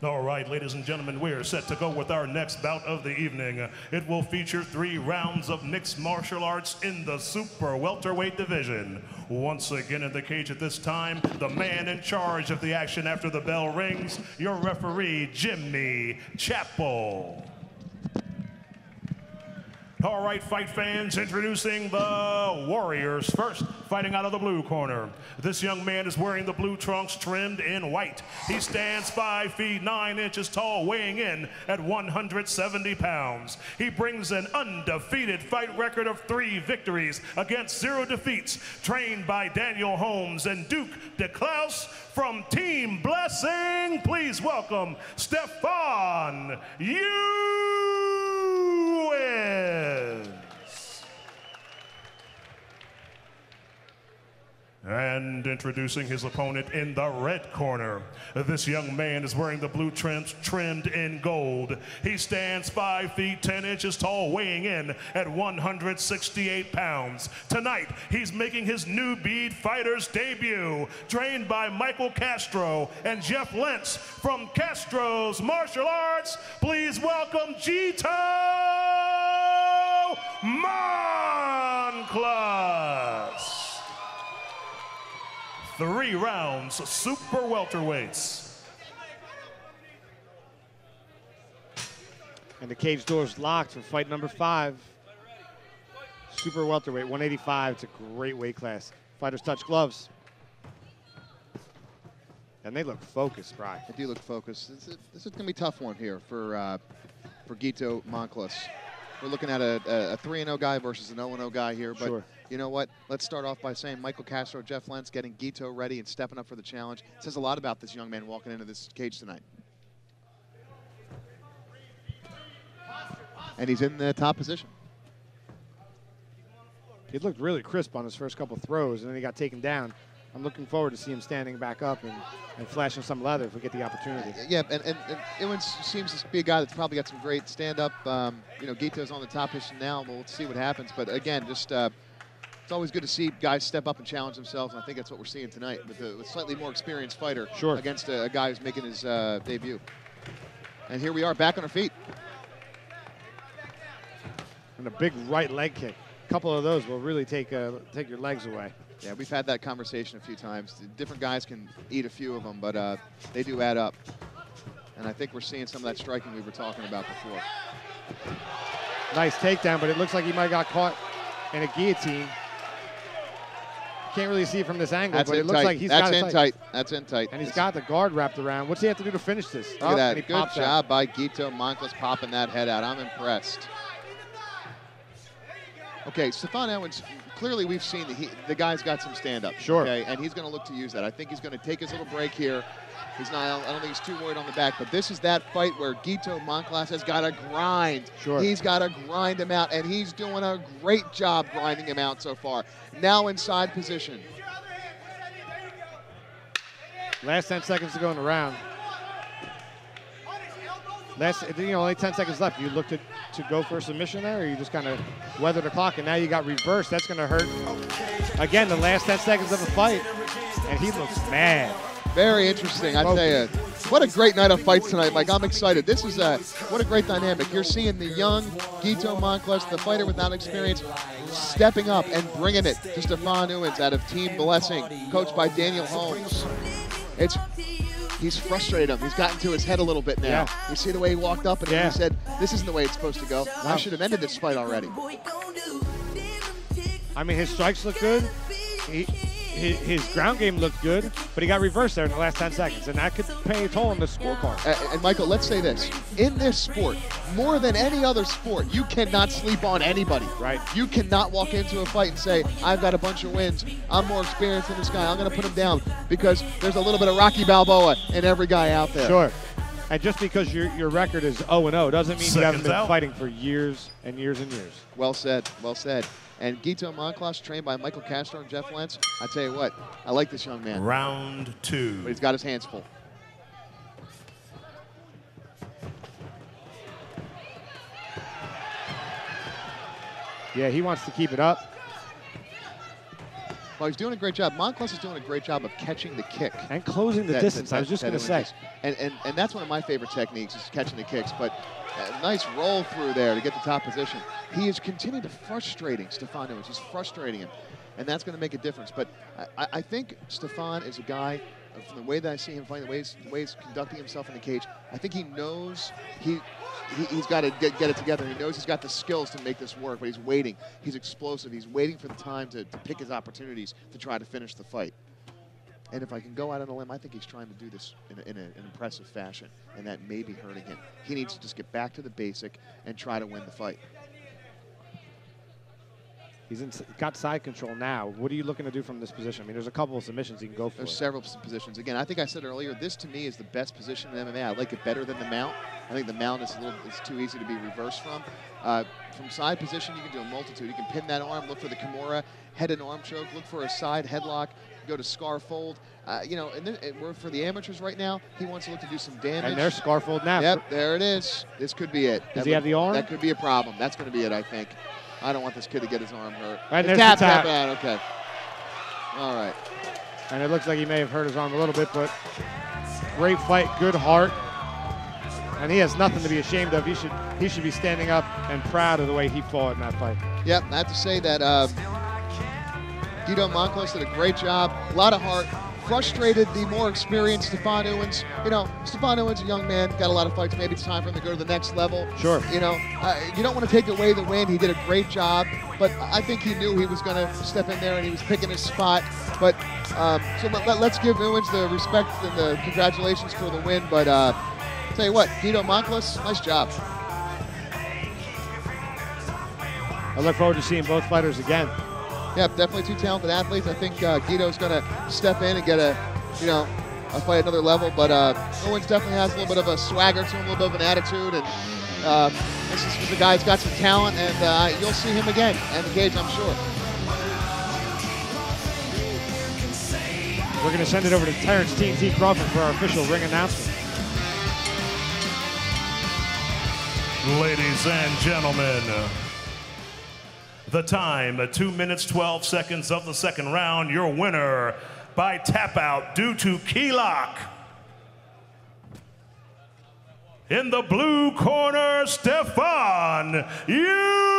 All right, ladies and gentlemen, we are set to go with our next bout of the evening. It will feature 3 rounds of mixed martial arts in the super welterweight division. Once again in the cage at this time, the man in charge of the action after the bell rings, your referee, Jimmy Chappell. All right, fight fans, introducing the Warriors. First, fighting out of the blue corner. This young man is wearing the blue trunks trimmed in white. He stands 5 feet 9 inches tall, weighing in at 170 pounds. He brings an undefeated fight record of 3 victories against 0 defeats, trained by Daniel Holmes and Duke DeKlaus from Team Blessing. Please welcome Stephfond Ewins. And introducing his opponent in the red corner. This young man is wearing the blue trims trimmed in gold. He stands 5 feet 10 inches tall, weighing in at 168 pounds. Tonight, he's making his new bead fighter's debut, trained by Michael Castro and Jeff Lentz from Castro's Martial Arts. Please welcome Gito Monclus. 3 rounds, super welterweights. And the cage door's locked for fight number 5. Super welterweight, 185. It's a great weight class. Fighters touch gloves. And they look focused, Brian. They do look focused. This is going to be a tough one here for Gito Monclus. We're looking at a 3-0 guy versus an 0-0 guy here. But Sure. You know what? Let's start off by saying Michael Castro, Jeff Lentz getting Gito ready and stepping up for the challenge. It says a lot about this young man walking into this cage tonight. And he's in the top position. He looked really crisp on his first couple throws, and then he got taken down. I'm looking forward to see him standing back up and flashing some leather if we get the opportunity. Yeah, and Ewins seems to be a guy that's probably got some great stand-up. You know, Gito's on the top position now. We'll see what happens. But again, just it's always good to see guys step up and challenge themselves, and I think that's what we're seeing tonight with a slightly more experienced fighter against a guy who's making his debut. And here we are back on our feet. And a big right leg kick. A couple of those will really take your legs away. Yeah, we've had that conversation a few times. Different guys can eat a few of them, but they do add up. And I think we're seeing some of that striking we were talking about before. Nice takedown, but it looks like he might have got caught in a guillotine. Can't really see it from this angle, but it looks like he's got it tight. That's in tight. And he's got the guard wrapped around. What's he have to do to finish this? Look at that. Good job by Gito Monclus popping that head out. I'm impressed. Okay, Stephfond Ewins, clearly we've seen the guy's got some stand-up. Sure. Okay, and he's going to look to use that. I think he's going to take his little break here. He's not. I don't think he's too worried on the back, but this is that fight where Gito Monclus has got to grind. Sure. He's got to grind him out, and he's doing a great job grinding him out so far. Now inside position. Last 10 seconds to go in the round. Only 10 seconds left. You look to go for a submission there, or you just kind of weather the clock, and now you got reversed. That's going to hurt. Again, the last 10 seconds of the fight, and he looks mad. Very interesting, I tell you. What a great night of fights tonight, Mike. I'm excited. This is what a great dynamic. You're seeing the young Gito Monclus, the fighter without experience, stepping up and bringing it to Stephfond Ewins out of Team Blessing, coached by Daniel Holmes. He's frustrated him. He's gotten to his head a little bit now. Yeah. You see the way he walked up and he said, this isn't the way it's supposed to go. I should have ended this fight already. I mean, his strikes look good. His ground game looked good, but he got reversed there in the last 10 seconds, and that could pay a toll on the scorecard. And Michael, let's say this. In this sport, more than any other sport, you cannot sleep on anybody. Right. You cannot walk into a fight and say, I've got a bunch of wins. I'm more experienced than this guy. I'm going to put him down, because there's a little bit of Rocky Balboa in every guy out there. Sure. And just because your record is 0-0 doesn't mean you haven't been fighting for years and years and years. Well said. Well said. And Gito Monclus, trained by Michael Castro and Jeff Lentz. I tell you what, I like this young man. Round 2. But he's got his hands full. Yeah, he wants to keep it up. Well, he's doing a great job. Monclus is doing a great job of catching the kick. And closing the distance, I was just going to say. And that's one of my favorite techniques is catching the kicks. But a nice roll through there to get the top position. He is continuing to frustrating Stephfond Ewins. He's frustrating him. And that's going to make a difference. But I think Stephfond is a guy, from the way that I see him fighting, the way he's conducting himself in the cage, I think he knows he's got to get it together. He knows he's got the skills to make this work, but he's waiting. He's explosive. He's waiting for the time to pick his opportunities to try to finish the fight. And if I can go out on a limb, I think he's trying to do this in an impressive fashion, and that may be hurting him. He needs to just get back to the basic and try to win the fight. He's got side control now. What are you looking to do from this position? I mean, there's a couple of submissions he can go for. There's several positions. Again, I think I said earlier, this to me is the best position in MMA. I like it better than the mount. I think the mount is it's too easy to be reversed from. From side position, you can do a multitude. You can pin that arm, look for the Kimura, head and arm choke, look for a side headlock, go to scar fold. You know, and we're for the amateurs right now. He wants to look to do some damage. And there's scar fold now. Yep, there it is. This could be it. Does he have the arm? That could be a problem. That's going to be it, I think. I don't want this kid to get his arm hurt. And there's the tap. Okay. All right. And it looks like he may have hurt his arm a little bit, but great fight, good heart. And he has nothing to be ashamed of. He should be standing up and proud of the way he fought in that fight. Yep, I have to say that Gito Monclus did a great job. A lot of heart. Frustrated the more experienced Stephfond Ewins. You know, Stephfond Ewins, a young man, got a lot of fights. Maybe it's time for him to go to the next level. Sure. You know, you don't want to take away the win. He did a great job, but I think he knew he was going to step in there and he was picking his spot. But so let's give Ewins the respect and the congratulations for the win. But tell you what, Gito Monclus, nice job. I look forward to seeing both fighters again. Yeah, definitely two talented athletes. I think Gito's going to step in and get a fight at another level. But Ewins definitely has a little bit of a swagger to him, a little bit of an attitude. And this is the guy who's got some talent, and you'll see him again in the cage, I'm sure. We're going to send it over to Terrence TNT Crawford for our official ring announcement. Ladies and gentlemen, the time, 2 minutes, 12 seconds of the second round. Your winner by tap out due to key lock. In the blue corner, Stephfond Ewins.